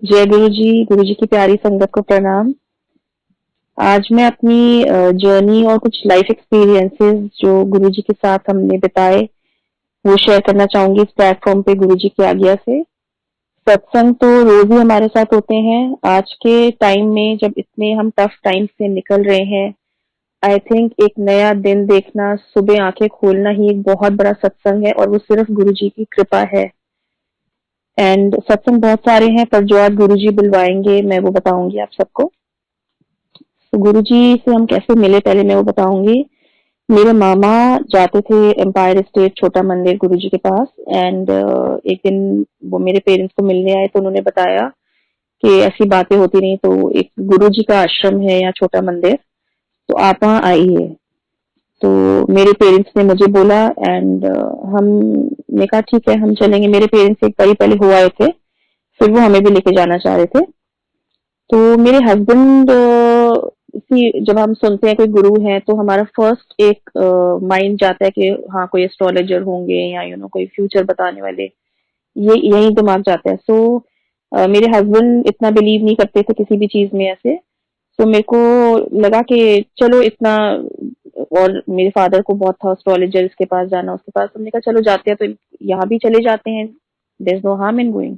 जय गुरु जी की प्यारी संगत को प्रणाम। आज मैं अपनी जर्नी और कुछ लाइफ एक्सपीरियंसेस जो गुरु जी के साथ हमने बिताए वो शेयर करना चाहूंगी इस प्लेटफॉर्म पे गुरु जी की आज्ञा से। सत्संग तो रोज ही हमारे साथ होते हैं। आज के टाइम में जब इतने हम टफ टाइम से निकल रहे हैं, आई थिंक एक नया दिन देखना, सुबह आंखें खोलना ही एक बहुत बड़ा सत्संग है और वो सिर्फ गुरु जी की कृपा है। एंड सत्संग बहुत सारे हैं पर जो आज गुरु जी बुलवाएंगे मैं वो बताऊंगी आप सबको। तो गुरुजी से हम कैसे मिले पहले मैं वो बताऊंगी। मेरे मामा जाते थे एम्पायर स्टेट छोटा मंदिर गुरुजी के पास। एंड एक दिन वो मेरे पेरेंट्स को मिलने आए तो उन्होंने बताया कि ऐसी बातें होती नहीं, तो एक गुरुजी का आश्रम है या छोटा मंदिर, तो आप वहाँ आइए। तो मेरे पेरेंट्स ने मुझे बोला एंड हमने कहा ठीक है हम चलेंगे। मेरे पेरेंट्स एक बारी पहले हो आए थे, फिर वो हमें भी लेके जाना चाह रहे थे। तो मेरे हस्बैंड जब हम सुनते हैं कोई गुरु है तो हमारा फर्स्ट एक माइंड जाता है कि हाँ कोई एस्ट्रोलॉजर होंगे या कोई फ्यूचर बताने वाले, ये यही दिमाग जाता है। सो मेरे हस्बैंड इतना बिलीव नहीं करते थे किसी भी चीज में ऐसे। तो मेरे को लगा कि चलो इतना, और मेरे फादर को बहुत था एस्ट्रोलॉजर के पास जाना, उसके पास हमने कहा चलो जाते हैं, तो यहाँ भी चले जाते हैं। There is no harm in going,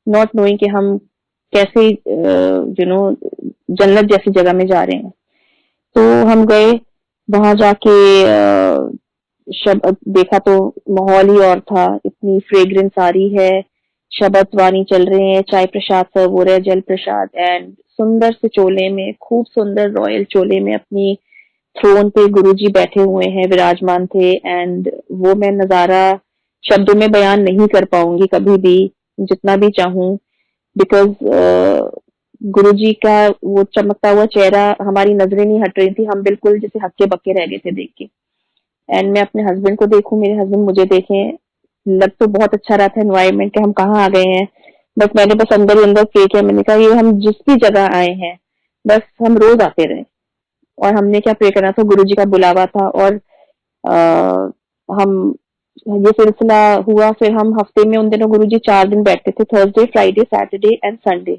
not knowing कि हम कैसे जन्नत जैसी जगह में जा रहे हैं। तो हम गए, वहां जाके शब्द देखा तो माहौल ही और था। इतनी फ्रेग्रेंस आ रही है, शब्द वाणी चल रहे हैं, चाय प्रसाद सर्व हो रहा है, जल प्रसाद। एंड सुंदर से चोले में, खूब सुंदर रॉयल चोले में अपनी थ्रोन पे गुरुजी बैठे हुए हैं, विराजमान थे। एंड वो मैं नजारा शब्दों में बयान नहीं कर पाऊंगी कभी भी, जितना भी चाहूं। बिकॉज गुरुजी का वो चमकता हुआ चेहरा, हमारी नजरें नहीं हट रही थी, हम बिल्कुल जैसे हक्के बक्के रह गए थे देख के। एंड मैं अपने हस्बैंड को देखूं, मेरे हस्बैंड मुझे देखें, लग तो बहुत अच्छा रहा था एनवायरमेंट के हम कहाँ आ गए हैं। बस मैंने बस अंदर ही अंदर प्रे किया, मैंने कहा ये हम जिस भी जगह आए हैं बस हम रोज आते रहे। और हमने क्या प्रे करना था, गुरुजी का बुलावा था। और हम ये सिलसिला हुआ। फिर हम हफ्ते में उन दिनों गुरुजी 4 दिन बैठते थे, Thursday Friday Saturday and Sunday.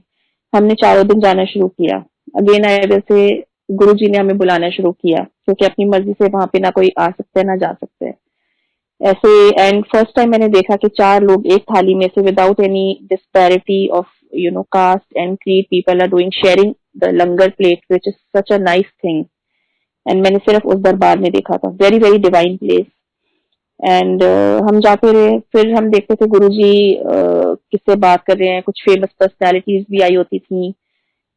हमने चारों दिन जाना शुरू किया। अगेन आए वैसे गुरुजी ने हमें बुलाना शुरू किया, क्योंकि अपनी मर्जी से वहां पे ना कोई आ सकता है ना जा सकता है ऐसे। एंड फर्स्ट टाइम मैंने देखा कि 4 लोग एक थाली में से without any disparity of caste and creed, people are doing sharing the langar plate, which is such a nice thing. And मैंने सिर्फ उस दरबार में देखा था, very very divine place. And हम जाते रहे, फिर हम देखते थे गुरुजी किससे बात कर रहे हैं, कुछ फेमस पर्सनालिटीज भी आई होती थी।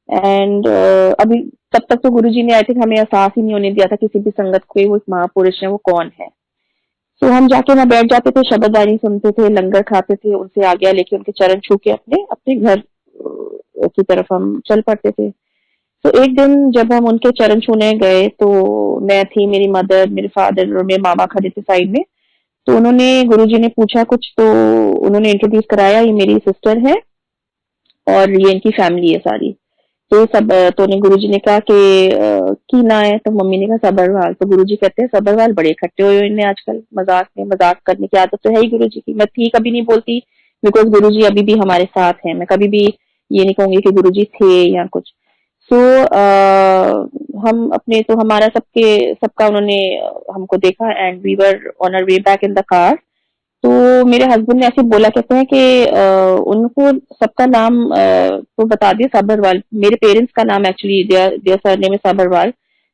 एंड अभी तब तक तो गुरुजी ने आई थिंक हमें एहसास ही नहीं होने दिया था किसी भी संगत को वो एक महापुरुष है, वो कौन है। तो हम जाके ना बैठ जाते थे, शब्दवाणी सुनते थे, लंगर खाते थे, उनसे आज्ञा लेके उनके चरण छू के अपने अपने घर की तरफ हम चल पड़ते थे। तो एक दिन जब हम उनके चरण छूने गए तो मैं थी, मेरी मदर, मेरे फादर और मेरे मामा खड़े थे साइड में। तो उन्होंने, गुरुजी ने पूछा कुछ, तो उन्होंने इंट्रोड्यूस कराया, ये मेरी सिस्टर है और ये इनकी फैमिली है सारी। तो सब तो ने गुरुजी ने कहा कि की ना है, तो मम्मी ने कहा सबरवाल। तो गुरुजी कहते हैं सबरवाल बड़े इकट्ठे हुए इन्हें आजकल, मजाक में मजाक करने की आदत तो है ही गुरुजी की। मैं थी कभी नहीं बोलती, बिकॉज गुरुजी अभी भी हमारे साथ हैं। मैं कभी भी ये नहीं कहूंगी कि गुरुजी थे या कुछ। सो हम अपने, तो हमारा सबका उन्होंने हमको देखा and we were on our way back in the car. तो मेरे हस्बैंड ने ऐसे बोला, कहते हैं कि उनको सबका नाम तो बता दिया सबरवाल। मेरे पेरेंट्स का नाम एक्चुअली देयर सरनेम है सबरवाल।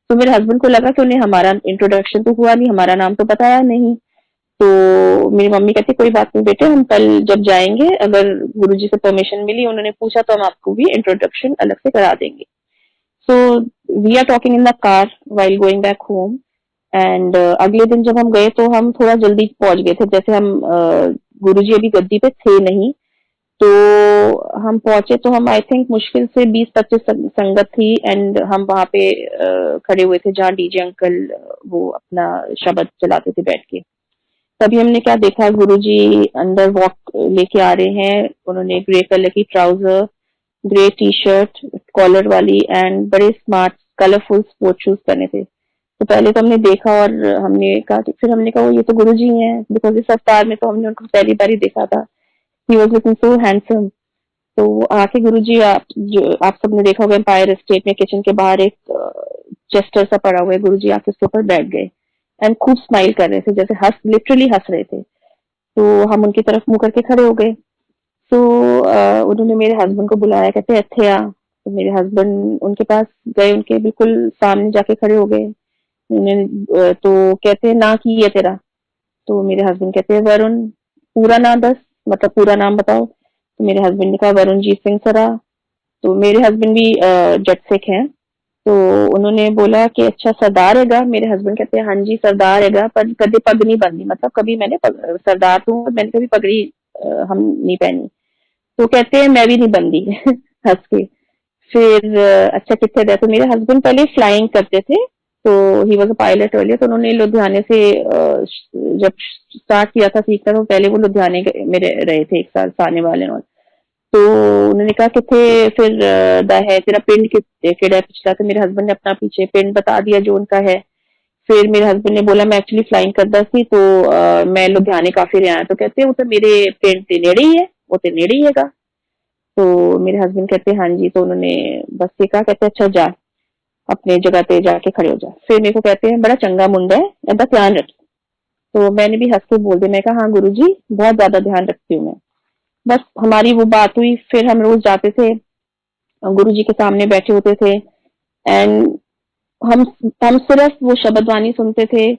तो मेरे हस्बैंड को लगा कि उन्हें हमारा इंट्रोडक्शन तो हुआ नहीं, हमारा नाम तो बताया नहीं। तो मेरी मम्मी कहती कोई बात नहीं बेटे, हम कल जब जाएंगे अगर गुरुजी से परमिशन मिली, उन्होंने पूछा तो हम आपको भी इंट्रोडक्शन अलग से करा देंगे। So we are talking in the car while going back home. And अगले दिन जब हम गए तो हम थोड़ा जल्दी पहुंच गए थे, जैसे हम गुरुजी अभी गद्दी पे थे नहीं। तो हम पहुंचे तो हम आई थिंक मुश्किल से 20-25 संगत थी। एंड हम वहां पे खड़े हुए थे जहाँ डीजे अंकल वो अपना शब्द चलाते थे बैठ के। तभी हमने क्या देखा, गुरुजी अंदर वॉक लेके आ रहे हैं। उन्होंने ग्रे कलर की trouser, grey T shirt collar वाली एंड बड़े स्मार्ट कलरफुल स्पोर्ट शूज पहने थे। तो पहले तो हमने देखा और हमने कहा, तो फिर हमने कहा ये तो गुरुजी हैं, बिकॉज इस अवतार में तो हमने उनको पहली बार ही देखा था। He was looking so handsome. तो आके गुरुजी, आप सबने देखा होगा एम्पायर स्टेट में किचन के बाहर एक चेस्टर सा पड़ा हुआ है, गुरुजी आके उसके ऊपर बैठ गए एंड खूब स्माइल कर रहे थे, जैसे लिटरली हंस रहे थे। तो हम उनकी तरफ मुंह करके खड़े हो गए। तो उन्होंने मेरे हस्बैंड को बुलाया, कहते अच्छे आ। तो मेरे हस्बैंड उनके पास गए, उनके बिल्कुल सामने जाके खड़े हो गए। तो कहते ना की है तेरा? तो मेरे हस्बैंड कहते हैं वरुण। पूरा नाम दस, मतलब पूरा नाम बताओ। तो मेरे हस्बैंड ने कहा वरुणजीत सिंह सरा। तो मेरे हस्बैंड भी जट सिख हैं। तो उन्होंने बोला कि अच्छा सरदार हैगा? मेरे हस्बैंड कहते हैं हाँ जी सरदार हैगा, पर कभी पग नहीं बंदी, मतलब कभी मैंने सरदार तो मैंने कभी पगड़ी हम नहीं पहनी। तो कहते हैं मैं भी नहीं बंदी हंस के। फिर अच्छा कितने रहे? तो मेरे हस्बैंड पहले फ्लाइंग करते थे, तो ही वॉज अ पायलट अर्लियर। तो उन्होंने लुधियाने से जब स्टार्ट किया था सीखना, तो पहले वो लुधियाने में रहे थे 1 साल आने वाले और। तो उन्होंने कहा किथे फिर दा है तेरा पिंड केड़ा पिछला? तो मेरे हस्बैंड ने अपना पीछे पिंड बता दिया जो उनका है। फिर मेरे हस्बैंड ने बोला मैं एक्चुअली फ्लाइंग करता सी, तो मैं लुधियाने काफी रहा। तो कहते वो तो मेरे पिंड ते नेड़े ही है, वो तो नेड़े ही हैगा। तो मेरे हस्बैंड कहते हाँ जी। तो उन्होंने बस ये कहा, कहते अच्छा जा अपने जगह पे जाके खड़े हो जा। फिर मेरे को कहते हैं बड़ा चंगा मुंडा है, ऐसा ध्यान रख। तो मैंने भी हंस के बोल दिया, मैं कहा हाँ गुरुजी बहुत ज्यादा ध्यान रखती हूँ मैं। बस हमारी वो बात हुई। फिर हम रोज जाते थे, गुरुजी के सामने बैठे होते थे एंड हम हम सिर्फ वो शब्दवाणी सुनते थे।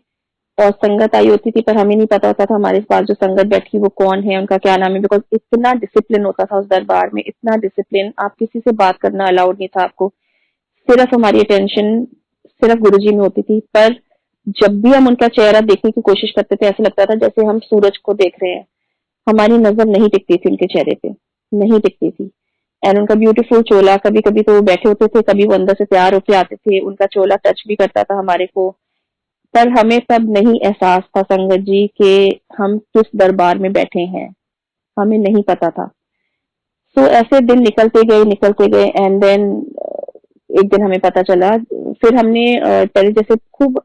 और संगत आई होती थी, पर हमें नहीं पता होता था हमारे पास जो संगत बैठी वो कौन है, उनका क्या नाम है, बिकॉज इतना डिसिप्लिन होता था उस दरबार में, इतना डिसिप्लिन, आप किसी से बात करना अलाउड नहीं था आपको। सिर्फ हमारी अटेंशन सिर्फ गुरुजी में होती थी। पर जब भी हम उनका चेहरा देखने की कोशिश करते थे, ऐसा लगता था जैसे हम सूरज को देख रहे हैं। हमारी नजर नहीं टिकती थी उनके चेहरे पे, नहीं टिकती थी। एंड उनका ब्यूटीफुल चोला, कभी कभी तो वो बैठे होते थे, कभी वो अंदर से तैयार होके आते थे, उनका चोला टच भी करता था हमारे को। पर हमें तब नहीं एहसास था संगत जी कि हम किस दरबार में बैठे हैं, हमें नहीं पता था। तो ऐसे दिन निकलते गए एंड देन एक दिन हमें पता चला। फिर हमने पहले जैसे खूब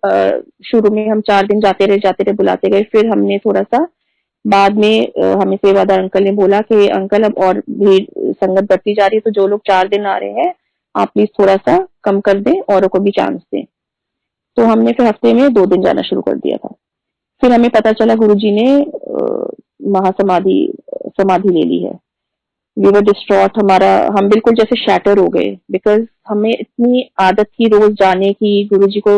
शुरू में हम 4 दिन जाते रहे बुलाते गए। फिर हमने थोड़ा सा बाद में हमें सेवादार अंकल ने बोला कि अंकल अब और भी संगत बढ़ती जा रही है, तो जो लोग 4 दिन आ रहे हैं आप प्लीज थोड़ा सा कम कर दें, औरों को भी चांस दें। तो हमने फिर हफ्ते में 2 दिन जाना शुरू कर दिया था। फिर हमें पता चला गुरुजी ने महासमाधि समाधि ले ली है। वी वर डिस्ट्रॉट, हमारा हम बिल्कुल जैसे शैटर हो गए, बिकॉज हमें इतनी आदत थी रोज जाने की, गुरुजी को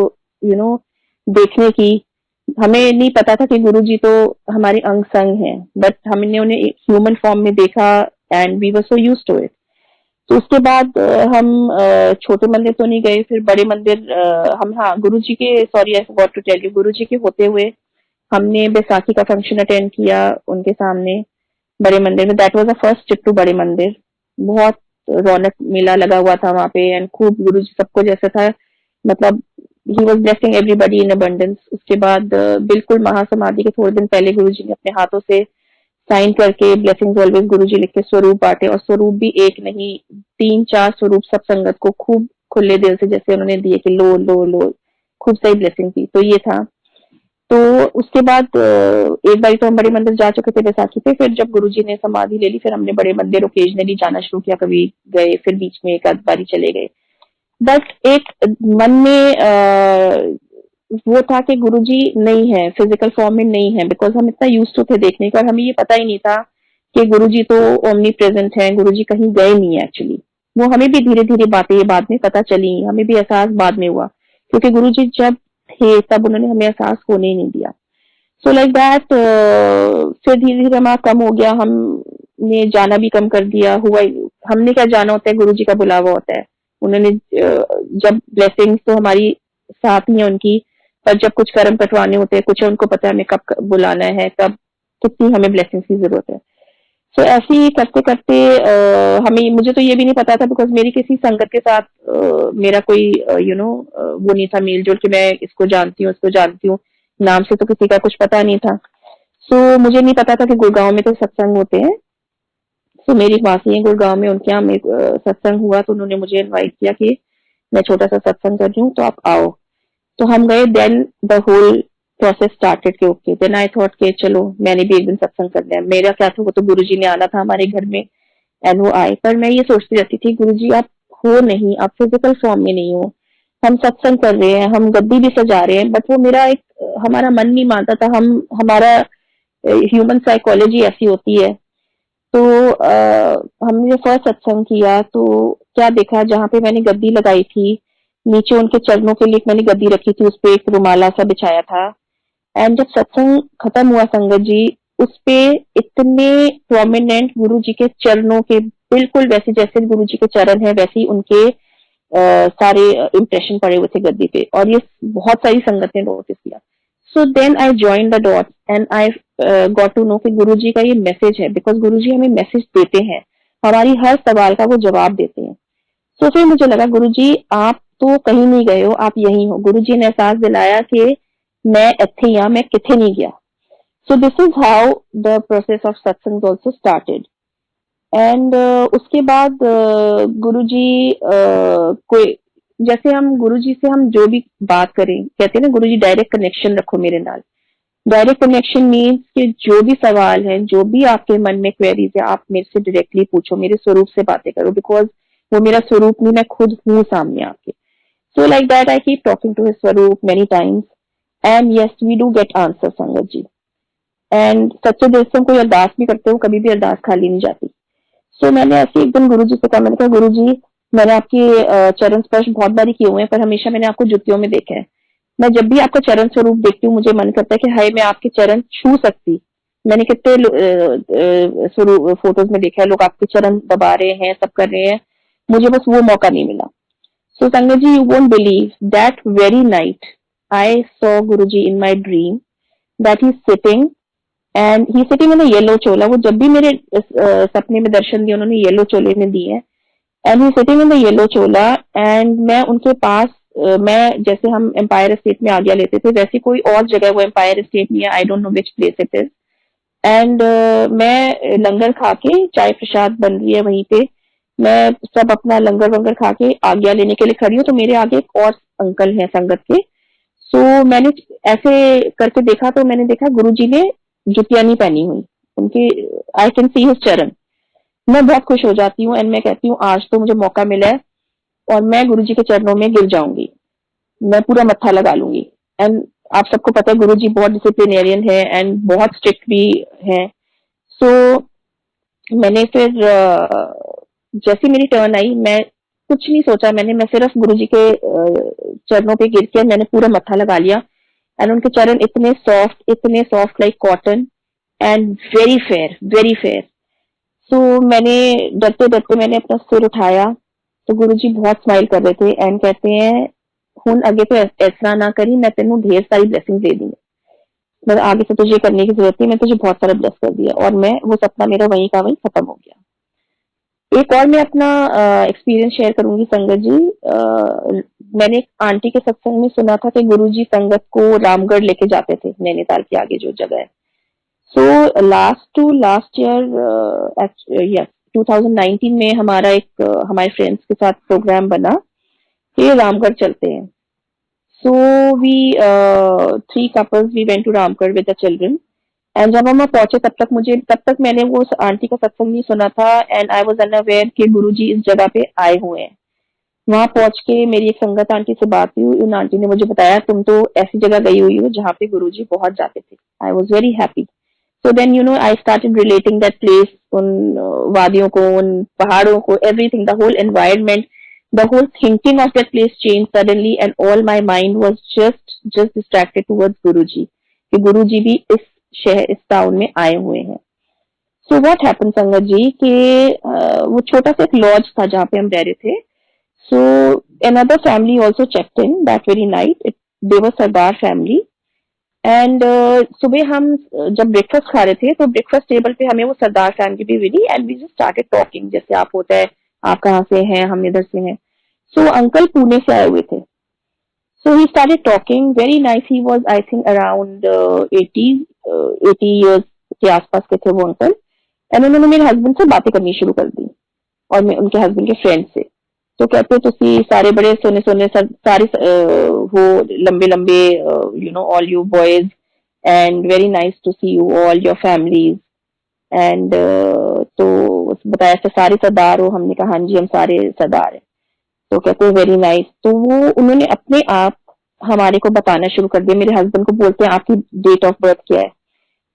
देखने की। हमें नहीं पता था कि गुरुजी तो हमारे अंग संग हैं, बट हमने उन्हें ह्यूमन फॉर्म में देखा and we were so used to it. तो उसके बाद हम छोटे मंदिर तो नहीं गए, फिर बड़े मंदिर हम, हाँ गुरुजी के, sorry I forgot to tell you, Guruji के होते हुए हमने बैसाखी का फंक्शन अटेंड किया उनके सामने बड़े मंदिर में। That was the first trip to बड़े मंदिर। बहुत रौनक मेला लगा हुआ था वहां पे एंड खूब गुरुजी सबको जैसा था, मतलब he was blessing everybody in abundance. उसके बाद बिल्कुल महासमाधि के थोड़े दिन पहले गुरुजी ने अपने हाथों से साइन करके ब्लेसिंग्स ऑलवेज गुरुजी लिख के स्वरूप बांटे, और स्वरूप भी एक नहीं 3-4 स्वरूप सब संगत को खूब खुले दिल से जैसे उन्होंने दिए कि लो लो लो, खूब सही ब्लेसिंग थी। तो ये था। तो उसके बाद एक बार तो हम बड़े मंदिर जा चुके थे बैसाखी पे। फिर जब गुरुजी ने समाधि ले ली, फिर हमने बड़े मंदिर ओकेजनली जाना शुरू किया, कभी गए फिर बीच में एक आध बारी चले गए। बट एक मन में वो था कि गुरुजी नहीं है, फिजिकल फॉर्म में नहीं है, बिकॉज हम इतना यूज टू थे देखने का, और हमें ये पता ही नहीं था कि गुरुजी तो ओमनी प्रेजेंट है, गुरुजी कहीं गए नहीं है एक्चुअली। वो हमें भी धीरे धीरे बातें ये बाद में पता चली, हमें भी एहसास बाद में हुआ, क्योंकि गुरुजी जब थे तब उन्होंने हमें एहसास होने ही नहीं दिया। सो लाइक दैट फिर धीरे धीरे हमारा कम हो गया, हमने जाना भी कम कर दिया। हुआ हमने क्या जाना होता है, गुरुजी का बुलावा होता है। उन्होंने जब ब्लेसिंग्स तो हमारी साथ ही है उनकी, पर जब कुछ कर्म कटवाने होते हैं, कुछ उनको पता है हमें कब बुलाना है, कब कितनी हमें ब्लेसिंग्स की जरूरत है। तो ऐसे ही करते करते हमें, मुझे तो ये भी नहीं पता था, बिकॉज मेरी किसी संगत के साथ मेरा कोई वो नहीं था मेल जोल कि मैं इसको जानती हूँ उसको जानती हूँ, नाम से तो किसी का कुछ पता नहीं था। सो मुझे नहीं पता था कि गुड़गांव में तो सत्संग होते हैं। सो मेरी मासी है गुड़गांव में, उनके यहाँ सत्संग हुआ, तो उन्होंने मुझे इनवाइट किया कि मैं छोटा सा सत्संग कर रही हूँ तो आप आओ। तो हम गए, then the whole process started के ओके। देन आई थॉट के चलो मैंने भी एक दिन सत्संग करना है। मेरा क्या था, वो तो गुरुजी ने आना था हमारे घर में एंड वो आए। पर मैं ये सोचती रहती थी गुरुजी आप हो नहीं, आप फिजिकल फॉर्म में नहीं हो, हम सत्संग कर रहे हैं, हम गद्दी भी सजा रहे हैं, बट वो मेरा एक हमारा मन नहीं मानता था। हमारा ह्यूमन साइकोलॉजी ऐसी होती है। तो हमने जो फर्स्ट सत्संग किया तो क्या देखा, जहाँ पे मैंने गद्दी लगाई थी नीचे उनके चरणों के लिए मैंने गद्दी रखी थी, उस पे एक रुमाला सा बिछाया था। एंड जब सत्संग खत्म हुआ संगत जी, उस पे इतने प्रोमिनेंट गुरु जी के चरणों के बिल्कुल वैसे जैसे गुरु जी के चरण है वैसे ही उनके सारे इम्प्रेशन पड़े हुए थे गद्दी पे, और ये बहुत सारी संगत ने नोटिस किया। So then I join the dot and I got to know कि गुरु जी का ये मैसेज है, बिकॉज गुरु जी हमें मैसेज देते हैं, हमारी हर सवाल का वो जवाब देते हैं। सो फिर मुझे लगा गुरु जी आप तो कहीं नहीं गए हो, आप यहीं हो। गुरु जी ने एहसास दिलाया कि मैं इत्थे ही, मैं किथे नहीं गया। So this is how the process of सत्संग ऑल्सो स्टार्टेड। एंड उसके बाद गुरुजी कोई जैसे हम गुरुजी से हम जो भी बात करें, कहते हैं ना गुरुजी डायरेक्ट कनेक्शन रखो मेरे नाल। डायरेक्ट कनेक्शन मीन्स कि जो भी सवाल है, जो भी आपके मन में क्वेरीज है, आप मेरे से डायरेक्टली पूछो, मेरे स्वरूप से बातें करो, बिकॉज वो मेरा स्वरूप नहीं, मैं खुद हूँ सामने आपके। So like that I keep talking to his स्वरूप many times and yes we do get answer sangat ji. And सच्चे दिल से हम कोई अरदास भी करते हो, कभी भी अरदास खाली नहीं जाती। सो मैंने ऐसे एक दिन गुरुजी से कहा, मैंने कहा गुरुजी मैंने आपके चरण स्पर्श बहुत बारी किए हुए हैं, पर हमेशा मैंने आपको जुतियों में देखा है। मैं जब भी आपका चरण स्वरूप देखती हूँ मुझे मन करता है कि हाय मैं आपके चरण छू सकती। मैंने कितने स्वरूप फोटोज में देखा है, लोग आपके चरण दबा रहे हैं, सब कर रहे हैं, मुझे बस वो मौका नहीं मिला। So sangat ji, you won't believe that very night I saw Guruji in my dream that he sitting and he sitting in yellow chola. वो जब भी मेरे सपने में दर्शन दिए उन्होंने येलो चोले में दिए हैं। And he sitting in the yellow Chola and मैं उनके पास मैं जैसे हम एम्पायर स्टेट में आज्ञा लेते थे वैसी कोई और जगह वो एम्पायर स्टेट में, I don't know which place it is. And मैं लंगर खा के, चाय प्रसाद बन रही है वहीं पे, मैं सब अपना लंगर वंगर खा के आज्ञा लेने के लिए खड़ी हूँ, तो मेरे आगे एक और अंकल है संगत के। सो मैंने ऐसे करके देखा तो मैंने देखा गुरुजी ने जुतियां नहीं पहनी हुई उनके, आई कैन सी हिज चरण। मैं बहुत खुश हो जाती हूँ एंड मैं कहती हूँ आज तो मुझे मौका मिला है और मैं गुरुजी के चरणों में गिर जाऊंगी, मैं पूरा मत्था लगा लूंगी। एंड आप सबको पता है गुरुजी बहुत डिसिप्लिनेरियन है एंड बहुत स्ट्रिक्ट भी है। सो मैंने फिर जैसी मेरी टर्न आई मैं कुछ नहीं सोचा, मैं सिर्फ गुरुजी के चरणों पे गिर के मैंने पूरा मत्था लगा लिया। एंड उनके चरण इतने soft like cotton and very fair, very fair. So मैंने डरते डरते मैंने अपना सिर उठाया तो गुरुजी बहुत स्माइल कर रहे थे एंड कहते हैं हुन आगे तो ऐसा ना करी, मैं तेनू ढेर सारी ब्लेसिंग दे दी, मैं आगे से तुझे करने की जरूरत नहीं, मैं तुझे बहुत सारा ब्लेस कर दिया। और मैं वो सपना मेरा वहीं का वहीं खत्म हो गया। एक और मैं अपना एक्सपीरियंस शेयर करूंगी संगत जी। मैंने एक आंटी के सत्संग में सुना था कि गुरुजी संगत को रामगढ़ लेके जाते थे, नैनीताल के आगे जो जगह है। सो लास्ट ईयर यस 2019 में हमारा एक हमारे फ्रेंड्स के साथ प्रोग्राम बना कि रामगढ़ चलते हैं। So we 3 couples we went to Ramgarh with the children. And जब हम पहुंचे तब तक मैंने वो आंटी का सत्संग नहीं सुना था एंड आई वाज अनअवेयर कि गुरुजी इस जगह पे आए हुए हैं। वहां पहुंच के मेरी एक संगत आंटी से बात हुई, उन आंटी ने मुझे बताया तुम तो ऐसी जगह गई हुई हो जहाँ पे गुरुजी बहुत जाते थे। I was very happy. So then, I started relating that place, उन वादियों को, उन पहाड़ों को, everything, the whole environment, the whole thinking of that place changed suddenly, and all my mind was just distracted towards Guruji. कि गुरुजी भी इस town में आए हुए हैं। So what happened संगत जी कि वो छोटा सा एक लॉज था जहाँ पे हम रह रहे थे। So another family also checked in that very night. They were Sardar family. And सुबह हम जब ब्रेकफास्ट खा रहे थे तो ब्रेकफास्ट टेबल पे हमें वो सरदार फैमिली भी मिली and we just started talking, जैसे आप होता है आप कहाँ से हैं, हम इधर से हैं। सो अंकल पुणे से आए हुए थे। So he started talking very nice. He was I think around 80 years के आसपास के थे वो अंकल। एंड उन्होंने मेरे हस्बैंड से बातें करनी शुरू कर दी और मैं उनके हस्बैंड के फ्रेंड से। तो कहते तुसी सारे बड़े सोने सोने सारे वो लंबे लंबे all you boys and very nice to see you all your families. And तो बताया ऐसे सारे सरदार हो, हमने कहा हाँ जी हम सारे सरदार हैं। तो कहते हैं वेरी नाइस। तो वो उन्होंने अपने आप हमारे को बताना शुरू कर दिया। मेरे हस्बैंड को बोलते हैं आपकी डेट ऑफ बर्थ क्या है,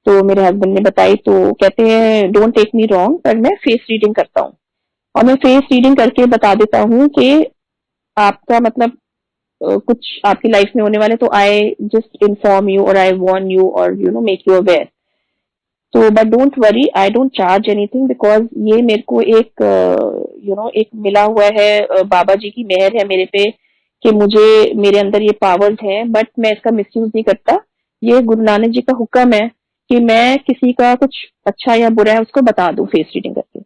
तो मेरे हस्बैंड ने बताई। तो कहते हैं डोंट टेक मी रॉन्ग, पर मैं फेस रीडिंग करता हूँ और मैं फेस रीडिंग करके बता देता हूँ कि आपका मतलब कुछ आपकी लाइफ में होने वाले, तो आई जस्ट इन्फॉर्म यू और आई वार्न यू और you know make you aware. तो but don't worry, I don't charge anything because ये मेरे को एक एक मिला हुआ है, बाबा जी की मेहर है मेरे पे कि मुझे मेरे अंदर ये पावर्स हैं, बट मैं इसका मिसयूज नहीं करता। ये गुरु नानक जी का हुक्म है कि मैं किसी का कुछ अच्छा या बुरा है उसको बता दूं फेस रीडिंग करके।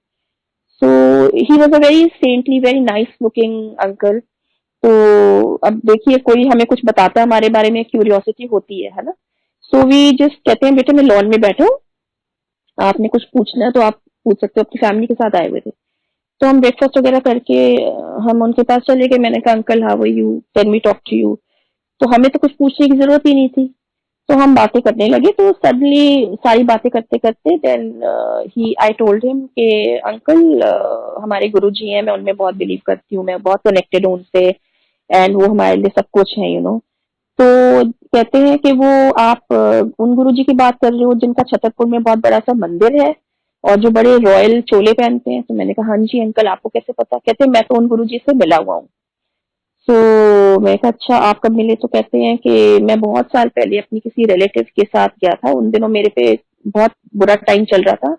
So he was a very saintly very nice looking uncle. तो अब देखिए कोई हमें कुछ बताता है हमारे बारे में, क्यूरियोसिटी होती है ना। सो वी जस्ट कहते हैं बेटे मैं लॉन में बैठा हूँ, आपने कुछ पूछना है तो आप पूछ सकते हो। अपनी फैमिली के साथ आए हुए थे, तो हम ब्रेकफास्ट वगैरह करके हम उनके पास चले गए। मैंने कहा uncle how are you, can we talk to you. तो हमें तो कुछ पूछने की जरूरत ही नहीं थी, तो हम बातें करने लगे। तो सडनली सारी बातें करते करते देन ही आई टोल्ड हिम कि अंकल हमारे गुरुजी हैं, मैं उनमें बहुत बिलीव करती हूँ, मैं बहुत कनेक्टेड हूँ उनसे एंड वो हमारे लिए सब कुछ है तो कहते हैं कि वो आप उन गुरुजी की बात कर रहे हो जिनका छतरपुर में बहुत बड़ा सा मंदिर है और जो बड़े रॉयल चोले पहनते हैं। तो मैंने कहा हाँ जी अंकल आपको कैसे पता। कहते हैं मैं तो उन गुरुजी से मिला हुआ हूँ। तो मैं कहा अच्छा आप कब मिले। तो कहते हैं कि मैं बहुत साल पहले अपनी किसी रिलेटिव के साथ गया था, उन दिनों मेरे पे बहुत बुरा टाइम चल रहा था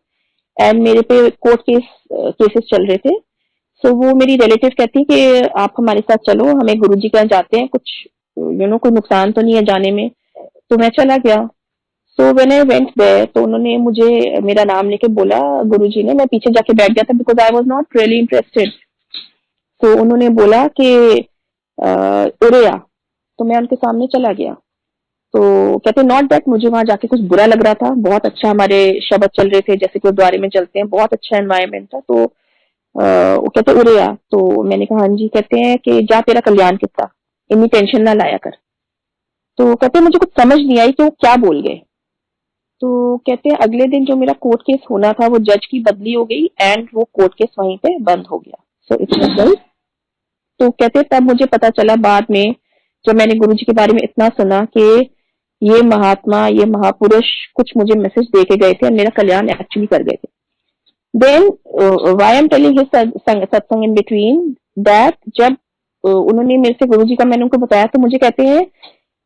एंड मेरे पे कोर्ट केसेस चल रहे थे। सो वो मेरी रिलेटिव कहती है कि आप हमारे साथ चलो, हमें गुरुजी के यहाँ जाते हैं, कुछ कोई नुकसान तो नहीं है जाने में। तो मैं चला गया। So when I went there तो उन्होंने मुझे मेरा नाम लेके बोला गुरुजी ने। मैं पीछे जाके बैठ गया था because I was not really interested. तो उन्होंने बोला कि उरे आ। तो मैं उनके सामने चला गया। तो कहते नॉट दैट मुझे वहां जाके कुछ बुरा लग रहा था, बहुत अच्छा हमारे शब्द चल रहे थे जैसे कि गुरुद्वारे में चलते हैं, बहुत अच्छा एनवायरमेंट था। तो वो कहते उरे आ। तो मैंने कहा हाँ जी। कहते हैं कि जा तेरा कल्याण कितना, इतनी टेंशन ना लाया कर। तो कहते मुझे कुछ समझ नहीं आई कि वो क्या बोल गए। तो कहते हैं अगले दिन जो मेरा कोर्ट केस होना था वो जज की बदली हो गई एंड वो कोर्ट केस वहीं पे बंद हो गया। सो इट्स तो कहते तब मुझे पता चला बाद में, जब मैंने गुरुजी के बारे में इतना सुना कि ये महात्मा ये महापुरुष कुछ मुझे मैसेज दे के गए थे और मेरा कल्याण एक्चुअली कर गए थे। Then why I am telling his satsang in between that, जब उन्होंने मेरे से गुरुजी का मैंने उनको बताया तो मुझे कहते हैं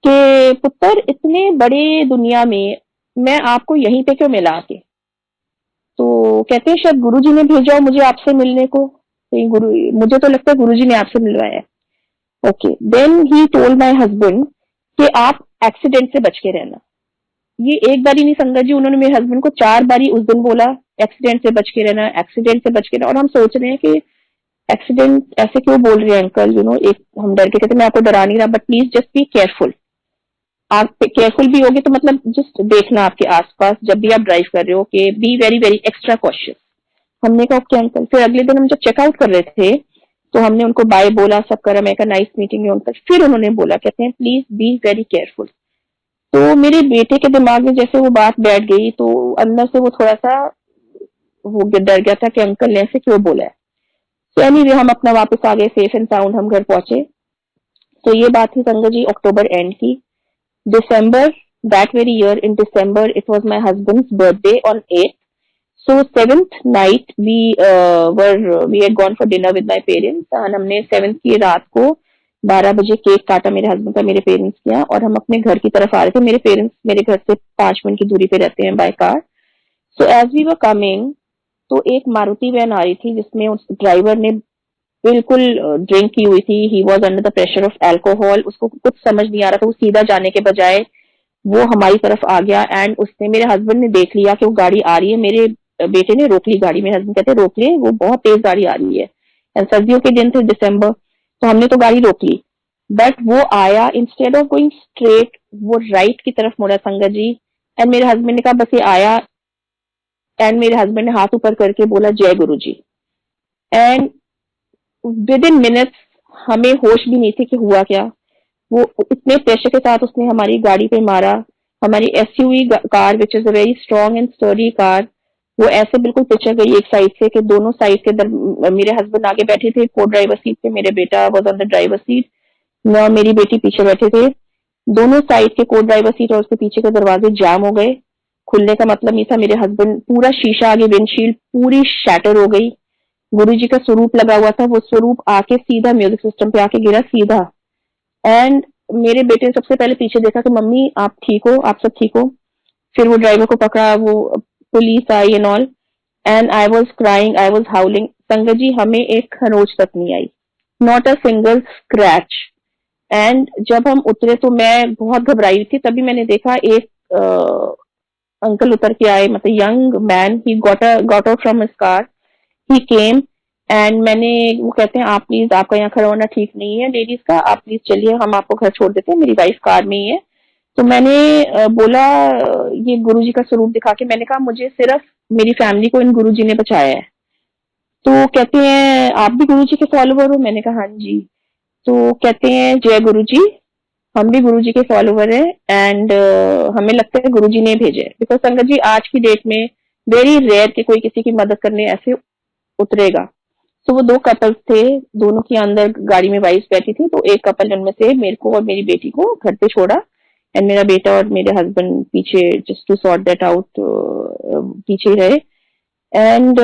कि पुत्र इतने बड़े दुनिया में मैं आपको यहीं पे क्यों मिला के। तो कहते हैं शायद गुरुजी ने भेजा हो मुझे आपसे मिलने को। तो गुरु मुझे तो लगता है गुरुजी ने आपसे मिलवाया है। Okay then he told my husband कि आप एक्सीडेंट से बच के रहना। ये एक बार ही नहीं संगत जी, उन्होंने मेरे हस्बैंड को 4 बार ही उस दिन बोला एक्सीडेंट से बच के रहना, एक्सीडेंट से बच के रहना। और हम सोच रहे हैं कि एक्सीडेंट ऐसे क्यों बोल रहे हैं अंकल, एक हम डर के कहते मैं आपको डरा नहीं रहा but please just be careful. आप केयरफुल भी होगे तो मतलब जस्ट देखना आपके आसपास जब भी आप ड्राइव कर रहे हो कि be very very extra cautious. हमने कहा ओके अंकल। फिर अगले दिन हम जब चेकआउट कर रहे थे तो हमने उनको बाय बोला, सब करा, मैं कहा नाइस मीटिंग यू अंकल। फिर उन्होंने बोला कहते हैं प्लीज बी वेरी केयरफुल। तो मेरे बेटे के दिमाग में जैसे वो बात बैठ गई तो अंदर से वो थोड़ा सा वो डर गया था कि अंकल ने ऐसे क्यों बोला है। तो एनीवे हम अपना वापस आ गए सेफ एंड साउंड, हम घर पहुंचे। तो ये बात थी संगत जी अक्टूबर एंड की। दिसंबर that very year in December it was my husband's birthday on 8th. So 7th night we had gone for dinner with my parents and हमने 7th की रात को 12 बजे केक काटा मेरे हस्बैंड का मेरे पेरेंट्स किया और हम अपने घर की तरफ आ रहे थे। मेरे पेरेंट्स मेरे घर से 5 मिनट की दूरी पे रहते हैं by car. So as we were coming तो एक मारुति वैन आ रही थी जिसमें उस ड्राइवर ने बिल्कुल ड्रिंक की हुई थी। He was under the pressure of alcohol, उसको कुछ समझ नहीं आ रहा था। वो सीधा जाने के बजाय वो हमारी तरफ आ गया एंड उसने मेरे हस्बैंड ने देख लिया कि वो गाड़ी आ रही है। मेरे बेटे ने रोक ली गाड़ी, मेरे हस्बैंड कहते रोक ले, वो बहुत तेज गाड़ी आ रही है। एंड सर्दियों के दिन थे दिसंबर, तो हमने तो गाड़ी रोक ली। बट वो आया, इंस्टेड ऑफ गोइंग स्ट्रेट वो राइट की तरफ मुड़ा संगत जी। एंड मेरे हस्बैंड ने कहा बस ये आया एंड मेरे हस्बैंड ने हाथ ऊपर करके बोला जय गुरु जी। एंड विद इन मिनट्स हमें होश भी नहीं थी कि हुआ क्या। वो इतने प्रेशर के साथ उसने हमारी गाड़ी पे मारा। हमारी SUV car which is a very strong and sturdy car, वो ऐसे बिल्कुल पिक्चर गई एक साइड से कि दोनों साइड के मेरे हस्बैंड आगे बैठे थे को ड्राइवर सीट पे, मेरे बेटा was on the driver seat, मैं मेरी बेटी पीछे बैठे थे। दोनों साइड के को ड्राइवर सीट और उसके पीछे के दरवाजे जाम हो गए। खुलने का मतलब नहीं था। मेरे हस्बैंड, पूरा शीशा आगे विंडशील्ड पूरी शैटर हो गई। गुरुजी का स्वरूप लगा हुआ था, वो स्वरूप आके सीधा म्यूजिक सिस्टम पे आके गिरा सीधा। एंड मेरे बेटे ने सबसे पहले पीछे देखा कि मम्मी आप ठीक हो, आप सब ठीक हो। फिर वो ड्राइवर को पकड़ा, वो पुलिस आई and all, and I was crying, I was howling. संगत जी, हमें एक खरोच तक नहीं आई, not a single scratch. And जब हम उतरे तो मैं बहुत घबराई थी। तभी मैंने देखा एक अंकल उतर के आए, मतलब young man, he got out from his car, he came. And मैंने, वो कहते हैं आप प्लीज, आपका यहाँ खड़ा होना ठीक नहीं है लेडीज का, आप प्लीज चलिए, हम आपको घर छोड़ देते हैं, मेरी वाइफ कार में ही है। तो मैंने बोला, ये गुरुजी का स्वरूप दिखा के मैंने कहा मुझे सिर्फ मेरी फैमिली को इन गुरुजी ने बचाया है। तो कहते हैं आप भी गुरुजी के फॉलोवर हो? मैंने कहा हाँ जी। तो कहते हैं जय गुरुजी, हम भी गुरुजी के फॉलोवर हैं, एंड हमें लगता है गुरुजी ने भेजे। बिकॉज संगत जी, आज की डेट में वेरी रेयर कि कोई किसी की मदद करने ऐसे उतरेगा। तो वो दो कपल्स थे, दोनों के अंदर गाड़ी में वाइफ बैठी थी। तो एक कपल उनमें से मेरे को और मेरी बेटी को घर पे छोड़ा, एंड मेरा बेटा और मेरे हस्बैंड पीछे just to sort that out पीछे रहे। एंड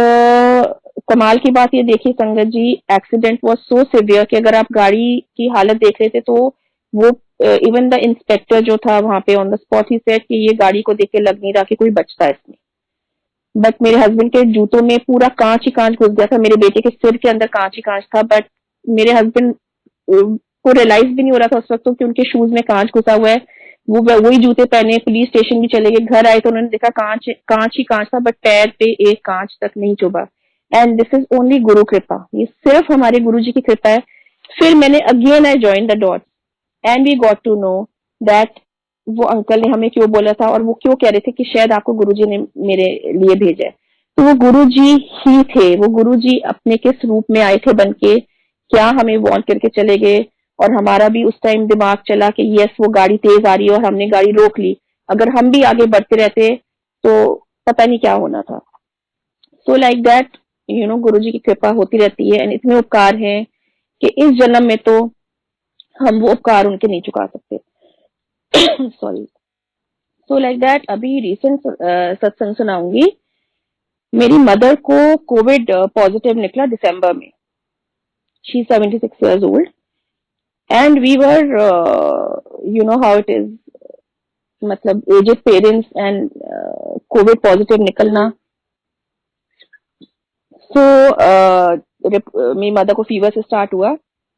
कमाल की बात ये देखिए संगत जी, एक्सीडेंट वाज सो सिवियर कि अगर आप गाड़ी की हालत देख रहे थे तो वो इवन द इंस्पेक्टर जो था वहां पे on the spot, he said कि ये गाड़ी को देख के लग नहीं रहा कि कोई बचता है इसमें। बट मेरे हस्बैंड के जूतों में पूरा कांच ही कांच घुस गया था, मेरे बेटे के सिर के अंदर कांच ही कांच था। बट मेरे हस्बैंड को रियलाइज भी नहीं हो रहा था उस वक्त तो कि उनके शूज में कांच घुसा हुआ है। वो वही जूते पहने पुलिस स्टेशन भी चले गए। घर आए तो उन्होंने देखा कांच कांच ही कांच था, बट पैर पे एक कांच तक नहीं चुभा। एंड दिस इज ओनली गुरु कृपा, ये सिर्फ हमारे गुरु जी की कृपा है। फिर मैंने again I join the dots and we got to know that वो अंकल ने हमें क्यों बोला था और वो क्यों कह रहे थे कि शायद आपको गुरुजी ने मेरे लिए भेजा है। तो वो गुरुजी ही थे, वो गुरुजी अपने किस रूप में आए थे बन के, क्या हमें वार्न करके चले गए। और हमारा भी उस टाइम दिमाग चला कि यस वो गाड़ी तेज आ रही है और हमने गाड़ी रोक ली, अगर हम भी आगे बढ़ते रहते तो पता नहीं क्या होना था। So like that you know, Guruji की कृपा होती रहती है, एंड इतने उपकार हैं कि इस जन्म में तो हम वो उपकार उनके नहीं चुका सकते। सॉरी। सो लाइक दैट अभी रिसेंट सत्संग सुनाऊंगी। मेरी मदर को कोविड पॉजिटिव निकला दिसंबर में। She 76 years old and we were you know how it is, मतलब aged parents and covid positive निकलना। सो मेरी मदर को फीवर से स्टार्ट हुआ,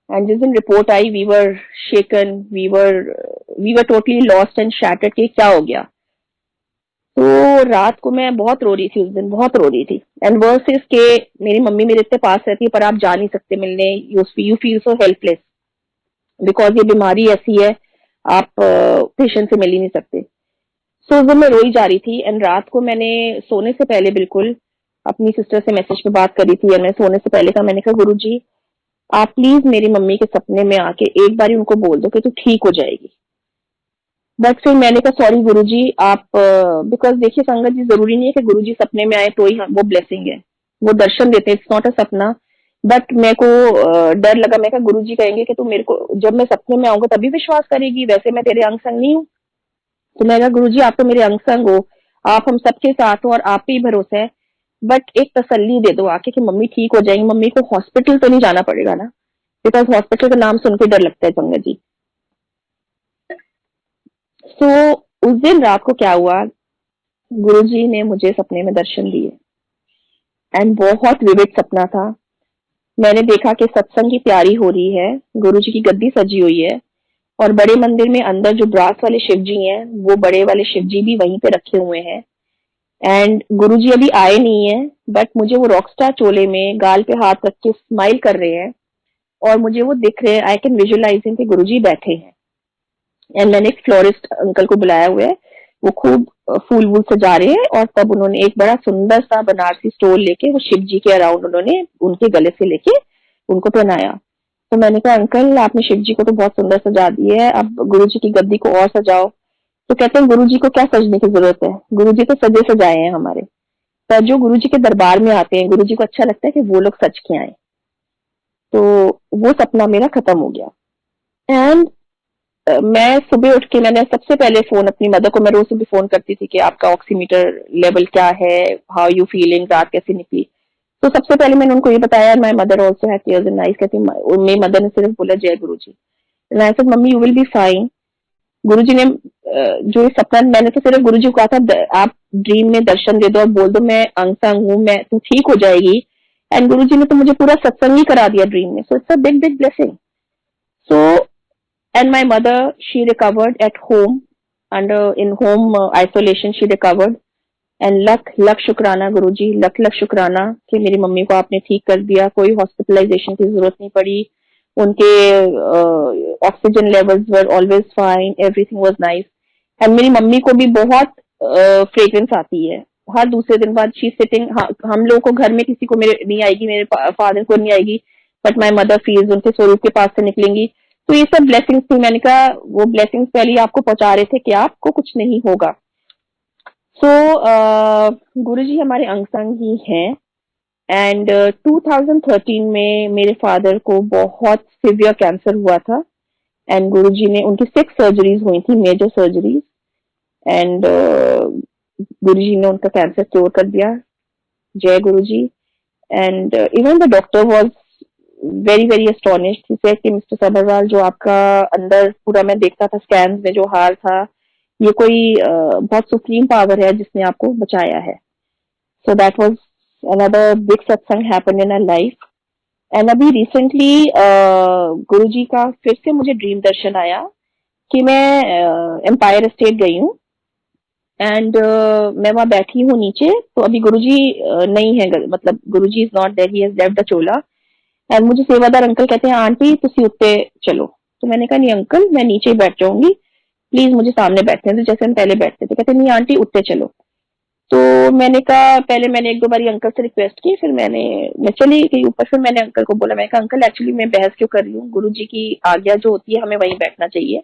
एंड जिस दिन रिपोर्ट आई we were shaken, we were totally lost and shattered कि क्या हो गया। तो रात को मैं बहुत रो रही थी, उस दिन बहुत रो रही थी। एंड वर्स इज के मेरी मम्मी मेरे इतने पास रहती है पर आप जा नहीं सकते मिलने, you feel so helpless because ये बीमारी ऐसी है, आप पेशेंट से मिल ही नहीं सकते। सो उस दिन मैं रोई जा रही थी, एंड रात को मैंने सोने से पहले बिल्कुल अपनी सिस्टर से मैसेज पे बात करी थी, और मैं सोने से पहले का मैंने कहा गुरुजी आप प्लीज मेरी मम्मी के सपने में आके एक बार उनको बोल दो कि तू ठीक हो जाएगी। बट फिर मैंने कहा सॉरी गुरुजी आप, बिकॉज देखिए संगत जी, जरूरी नहीं है कि गुरुजी सपने में आए तो ही वो ब्लेसिंग है, वो दर्शन देते हैं, इट्स नॉट अ सपना। बट मेरे को डर लगा, मैं कहा गुरुजी कहेंगे कि तू मेरे को जब मैं सपने में आऊंगा तभी विश्वास करेगी, वैसे मैं तेरे अंग संग नहीं हूँ। तो मैं कहा गुरुजी आप तो मेरे अंग संग हो, आप हम सबके साथ हो और आप पे ही भरोसा है, बट एक तसल्ली दे दो आके कि मम्मी ठीक हो जाएंगी, मम्मी को हॉस्पिटल तो नहीं जाना पड़ेगा ना, बिकॉज हॉस्पिटल का नाम सुन के डर लगता है संगत जी। तो उस दिन रात को क्या हुआ, गुरुजी ने मुझे सपने में दर्शन दिए, एंड बहुत विविड सपना था। मैंने देखा कि सत्संग की तैयारी हो रही है, गुरुजी की गद्दी सजी हुई है, और बड़े मंदिर में अंदर जो ब्रास वाले शिव जी हैं वो बड़े वाले शिव जी भी वहीं पे रखे हुए हैं। एंड गुरुजी अभी आए नहीं है, बट मुझे वो रॉकस्टार चोले में गाल पे हाथ रख के स्माइल कर रहे हैं, और मुझे वो दिख रहे हैं, आई कैन विजुअलाइजिंग कि गुरुजी बैठे हैं। एंड मैंने एक फ्लोरिस्ट अंकल को बुलाया हुआ है, वो खूब फूल वूल सजा रहे हैं, और तब उन्होंने एक बड़ा सुंदर सा बनारसी स्टोल लेके वो शिव जी के अराउंड उन्होंने उनके गले से लेके उनको पहनाया। तो मैंने कहा अंकल आपने शिव जी को तो बहुत सुंदर सजा दी है, अब गुरु जी की गद्दी को और सजाओ। तो कहते हैं गुरु जी को क्या सजने की जरूरत है, गुरु जी तो सजे सजाए हैं हमारे। पर जो गुरुजी के दरबार में आते हैं, गुरुजी को अच्छा लगता है कि वो लोग सच के आए। तो वो सपना मेरा खत्म हो गया। एंड मैं सुबह उठ के मैंने सबसे पहले फोन अपनी मदर को, मैं रोज सुबह फोन करती थी कि आपका ऑक्सीमीटर लेवल क्या है, हाउ यू फीलिंग, रात कैसे निकली। तो सबसे पहले मैंने उनको ये बताया, my mother also had tears in eyes, कहती मेरी मदर ने सिर्फ बोला Jai Guruji. And I said mummy you will be fine. Guruji ने जो ये सपना, मैंने तो सिर्फ गुरुजी को कहा था आप ड्रीम में दर्शन दे दो और बोल दो मैं अंग संग हूँ, मैं तू ठीक हो जाएगी। एंड गुरुजी ने तो मुझे पूरा सत्संग ही करा दिया ड्रीम में। So it's a big big blessing. So and my mother, she recovered at home, under in home isolation she recovered। And लख लख शुक्राना गुरुजी, लख लख शुक्राना कि मेरी मम्मी को आपने ठीक कर दिया, कोई हॉस्पिटलाइजेशन की जरूरत नहीं पड़ी, उनके oxygen levels were always fine, everything was nice. And मेरी मम्मी को भी बहुत फ्रेग्रेंस आती है हर दूसरे दिन बाद, शी सिटिंग, हम लोगों को घर में किसी को मेरे नहीं आएगी, मेरे फादर को नहीं आएगी, बट माई मदर फील्स उनके स्वरूप के पास से निकलेंगी। तो ये सब ब्लेसिंग्स थी। मैंने कहा वो ब्लेसिंग्स पहले ही आपको पहुंचा रहे थे कि आपको कुछ नहीं होगा। सो गुरुजी हमारे अंग संग ही हैं। एंड 2013 में मेरे फादर को बहुत सिवियर कैंसर हुआ था। एंड गुरुजी ने, उनकी 6 सर्जरीज हुई थी, मेजर सर्जरीज। एंड गुरुजी ने उनका कैंसर क्योर कर दिया। Jai Guruji. And even the doctor was very very astonished. He said कि मिस्टर सबरवाल, जो आपका अंदर पूरा मैं देखता था स्कैन में जो हाल था, ये कोई बहुत सुप्रीम पावर है जिसने आपको बचाया है। So that was another big satsang happened in our life. And अभी रिसेंटली गुरुजी का फिर से मुझे ड्रीम दर्शन आया कि मैं एम्पायर एस्टेट गई हूँ। एंड मैं वहां बैठी हूँ नीचे, तो अभी गुरुजी नहीं है, मतलब Guruji is not there, he has left the chola. And मुझे सेवादार अंकल कहते हैं आंटी तुसी उत्ते चलो। तो मैंने कहा नहीं अंकल, मैं नीचे ही बैठ जाऊंगी, प्लीज मुझे सामने बैठने दो जैसे हम पहले बैठते थे। कहते नहीं आंटी उत्ते चलो। तो मैंने कहा, पहले मैंने एक दो बार अंकल से रिक्वेस्ट की, फिर मैं चली गई ऊपर। फिर मैंने अंकल को बोला, मैं कहा अंकल एक्चुअली मैं बहस क्यों कर रही हूँ, गुरुजी की आज्ञा जो होती है हमें वहीं बैठना चाहिए,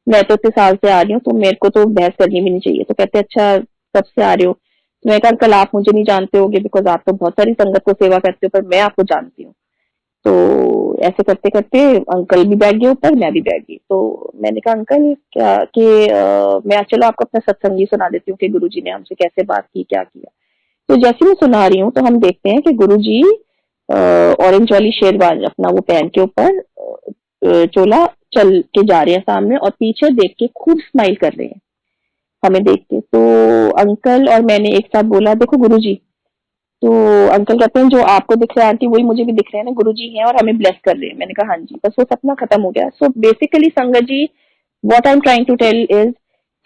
मैं तो इतने साल से आ रही हूँ तो मेरे को तो बहस करनी भी नहीं चाहिए। तो कहते अच्छा कब से आ रहे हो। तो मैं कहा अंकल आप मुझे नहीं जानते होगे, बिकॉज आप तो बहुत सारी संगत को सेवा करते हो, पर मैं आपको जानती हूँ। तो ऐसे करते करते अंकल भी बैठ गए ऊपर, मैं भी बैठ गई। तो मैंने कहा अंकल क्या कि मैं चलो आपको अपना सत्संगी सुना देती हूँ कि गुरुजी ने हमसे कैसे बात की, क्या किया। तो जैसे मैं सुना रही हूँ तो हम देखते हैं कि गुरुजी ऑरेंज वाली शेरवानी अपना वो पहन के ऊपर चोला चल के जा रहे हैं सामने, और पीछे देख के खूब स्माइल कर रहे हैं हमें देख के। तो अंकल और मैंने एक साथ बोला देखो गुरुजी। तो अंकल कहते हैं जो आपको दिख रहा है आंटी वही मुझे भी दिख रहे हैं ना, गुरुजी हैं और हमें ब्लेस कर रहे हैं। मैंने कहा हाँ जी, बस वो सपना खत्म हो गया। So basically sangat ji, what I am trying to tell is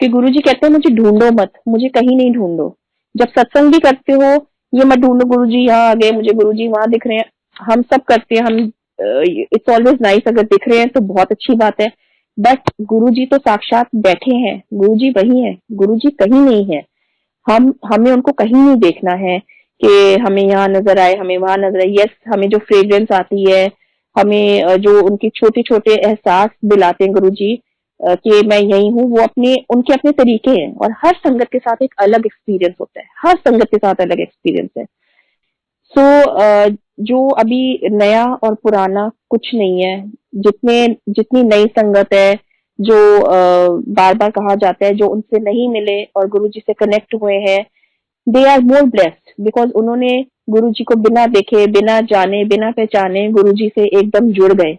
कि गुरुजी कहते हैं मुझे ढूंढो मत, मुझे कहीं नहीं ढूंढो। जब सत्संग भी करते हो ये मत ढूंढो गुरुजी यहाँ आ गए, मुझे गुरुजी वहां दिख रहे हैं। हम सब करते हैं, हम इट्स ऑलवेज नाइस, अगर दिख रहे हैं तो बहुत अच्छी बात है, बट गुरुजी तो साक्षात बैठे हैं, गुरुजी वही है, गुरुजी कहीं नहीं है। हमें उनको कहीं नहीं देखना है कि हमें यहाँ नजर आए, हमें वहां नजर आए। यस, हमें जो फ्रेग्रेंस आती है, हमें जो उनके छोटे छोटे एहसास दिलाते हैं गुरुजी कि मैं यही हूँ, वो उनके अपने तरीके हैं। और हर संगत के साथ एक अलग एक्सपीरियंस होता है, हर संगत के साथ अलग एक्सपीरियंस है। सो जो अभी नया और पुराना कुछ नहीं है, जितनी नई संगत है, जो बार बार कहा जाता है, जो उनसे नहीं मिले और गुरुजी से कनेक्ट हुए हैं, they are more blessed, because उन्होंने गुरुजी को बिना देखे, बिना जाने, बिना पहचाने गुरुजी से एकदम जुड़ गए।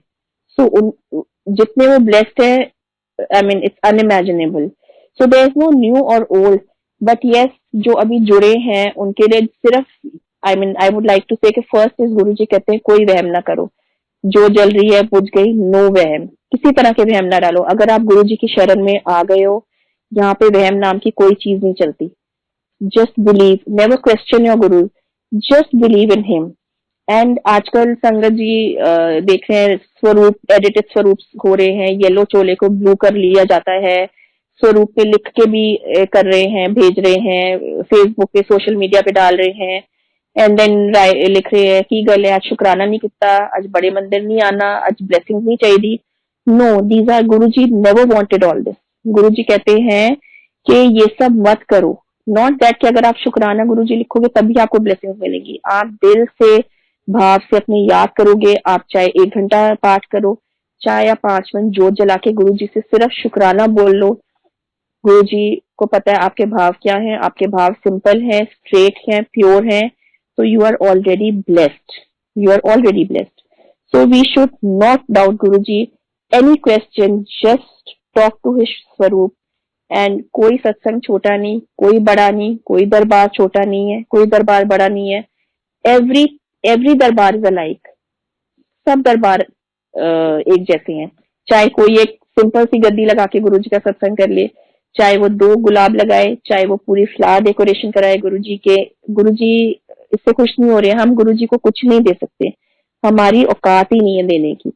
सो जितने वो ब्लेस्ड है, I mean it's unimaginable. So there is no new और ओल्ड, बट यस जो अभी जुड़े हैं उनके लिए सिर्फ आई वुड लाइक टू से कि फर्स्ट इज गुरुजी कहते हैं कोई वहम ना करो, जो जल रही है बुझ गई, नो वहम, किसी तरह के वहम ना डालो। अगर आप गुरुजी की शरण में आ गए हो, यहाँ पे वहम नाम की कोई चीज नहीं चलती। Just believe, never question your guru, just believe in him. And आजकल संगत जी देख रहे हैं स्वरूप, एडिटेड स्वरूप हो रहे हैं, येलो चोले को ब्लू कर लिया जाता है, स्वरूप पे लिख के भी कर रहे हैं, भेज रहे हैं, फेसबुक पे सोशल मीडिया पे डाल रहे हैं। एंड देन लिख रहे हैं की गल है आज शुक्राना नहीं किता, आज बड़े मंदिर नहीं आना, आज ब्लेसिंग नहीं चाहिए। No, these are, Guruji never wanted all this. Guruji कहते हैं कि ये सब मत करो, नॉट दैट कि अगर आप शुक्राना गुरुजी लिखोगे तभी आपको ब्लेसिंग्स मिलेंगी। आप दिल से भाव से अपनी याद करोगे, आप चाहे 1 घंटा पाठ करो, चाहे आप 5 मिनट जोत जला के गुरुजी से सिर्फ शुक्राना बोल लो। गुरुजी को पता है आपके भाव क्या है, आपके भाव सिंपल है, स्ट्रेट है, प्योर है, तो you are already blessed, you are already blessed. So we should not doubt Guruji, any question just talk to his swaroop. And कोई सत्संग छोटा नहीं, कोई बड़ा नहीं, कोई दरबार छोटा नहीं है, कोई दरबार बड़ा नहीं है। एवरी एवरी दरबार इज अलाइक, सब दरबार एक जैसे हैं। चाहे कोई एक सिंपल सी गद्दी लगा के गुरुजी का सत्संग कर ले, चाहे वो 2 गुलाब लगाए, चाहे वो पूरी फ्लावर डेकोरेशन कराए गुरुजी के, गुरुजी इससे खुश नहीं हो रहे, हम गुरुजी को कुछ नहीं दे सकते, हमारी औकात ही नहीं है देने की।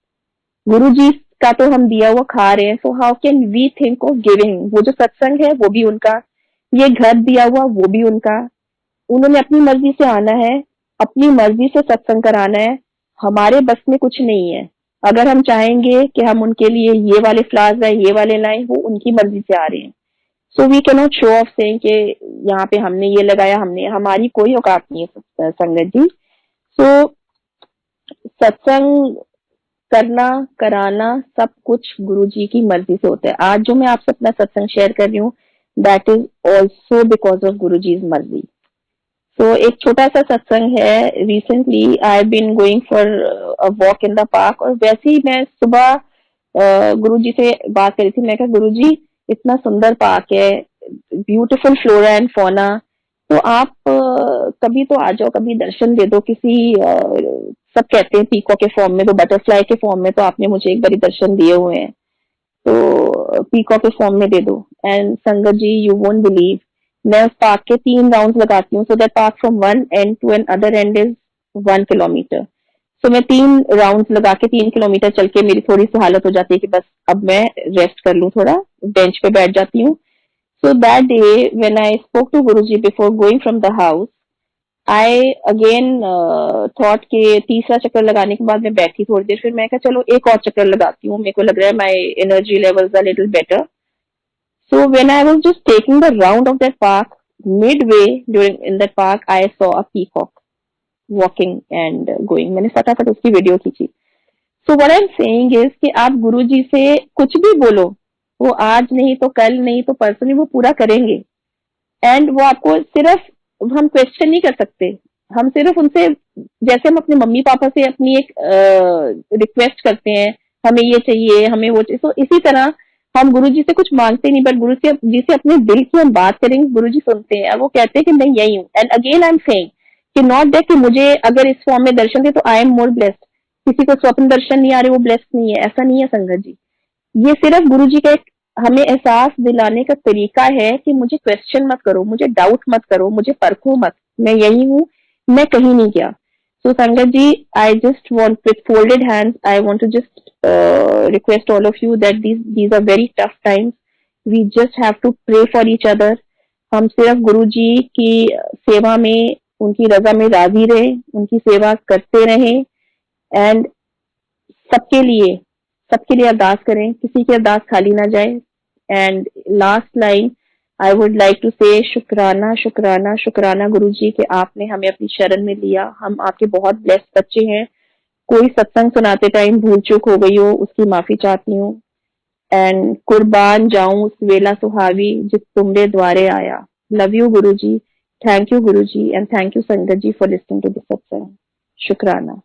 गुरुजी का तो हम दिया हुआ खा रहे हैं, so how can we think of giving. वो जो सत्संग है वो भी उनका, ये घर दिया हुआ वो भी उनका, उन्होंने अपनी मर्जी से आना है, अपनी मर्जी से सत्संग कराना है, हमारे बस में कुछ नहीं है। अगर हम चाहेंगे कि हम उनके लिए ये वाले फ्लावर्स लाए, ये वाले लाए, वो उनकी मर्जी से आ रहे हैं। So we can not show off saying कि यहाँ पे हमने ये लगाया, हमने, हमारी कोई औकात नहीं है संगत जी। सो सत्संग करना, कराना, सब कुछ गुरुजी की मर्जी से होता है। आज जो मैं आपसे अपना सत्संग शेयर कर रही हूँ, that is also because of Guruji's मर्जी। तो एक छोटा सा सत्संग है। Recently I have been going for a walk in the park, और वैसे ही मैं सुबह गुरुजी से बात करी थी। मैं कहा गुरुजी इतना सुंदर पार्क है, ब्यूटीफुल फ्लोरा एंड फौना, तो आप कभी तो आ जाओ, कभी दर्शन दे दो किसी सब कहते हैं पीकॉक के फॉर्म में, तो बटरफ्लाई के फॉर्म में तो आपने मुझे एक बार दर्शन दिए हुए हैं, तो पीकॉक के फॉर्म में दे दो। एंड संगत जी, यू वोंट बिलीव, मैं उस पार्क के 3 राउंड लगाती हूँ। So that park from one end to an other end is 1 kilometre. So मैं 3 राउंड लगा के 3 किलोमीटर चल के मेरी थोड़ी सी हालत हो जाती है कि बस अब मैं रेस्ट कर लूं, थोड़ा बेंच पे बैठ जाती हूँ। So that day when I spoke to Guruji before going from the house, I again thought के तीसरा चक्कर लगाने के बाद मैं बैठी थोड़ी देर, फिर मैं कहा चलो एक और चक्कर लगाती हूँ, मेरे को लग रहा है my energy levels are little better. So when I was just taking the round of that park, midway during in that park, I saw a peacock walking and going. मैंने फटाफट उसकी वीडियो खींची। So what I'm saying is कि आप गुरुजी से कुछ भी बोलो, वो आज नहीं तो कल नहीं तो परसों नहीं, वो पूरा करेंगे। एंड वो आपको सिर्फ, हम क्वेश्चन नहीं कर सकते, हम सिर्फ उनसे, जैसे हम अपने मम्मी पापा से अपनी एक रिक्वेस्ट करते हैं, हमें ये चाहिए, हमें वो चाहिए, तो इसी तरह हम गुरुजी से कुछ मांगते नहीं, बट गुरु से जी से अपने दिल की हम बात करेंगे, गुरुजी सुनते हैं और वो कहते हैं कि मैं यही हूँ। And again I am saying कि नॉट दैट कि मुझे अगर इस फॉर्म में दर्शन दे तो आई एम मोर ब्लेस्ड, किसी को स्वप्न दर्शन नहीं आ रहे वो ब्लेस्ड नहीं है, ऐसा नहीं है संगत जी। ये सिर्फ गुरुजी का एक हमें एहसास दिलाने का तरीका है कि मुझे क्वेश्चन मत करो, मुझे डाउट मत करो, मुझे परखो मत, मैं यही हूँ, मैं कहीं नहीं गया। So Sangat ji, I just want, with folded hands, I want to just request all of you that these are very tough times. We just have to pray for each other. हम सिर्फ गुरु जी की सेवा में, उनकी रजा में राजी रहे, उनकी सेवा करते रहें, एंड सबके लिए अरदास करें, किसी की अरदास खाली ना जाए। And last line I would like to say, शुक्राना शुक्राना शुक्राना गुरुजी कि आपने हमें अपनी शरण में लिया, हम आपके बहुत ब्लेस्ड बच्चे हैं। कोई सत्संग सुनाते टाइम भूल चूक हो गई हो उसकी माफी चाहती हूँ। एंड कुर्बान जाऊं उस वेला सुहावी जिस तुमरे द्वारे आया। Love you Guruji, thank you Guruji, and thank you संगत जी फॉर लिसनिंग टू दिस सत्संग। शुक्राना।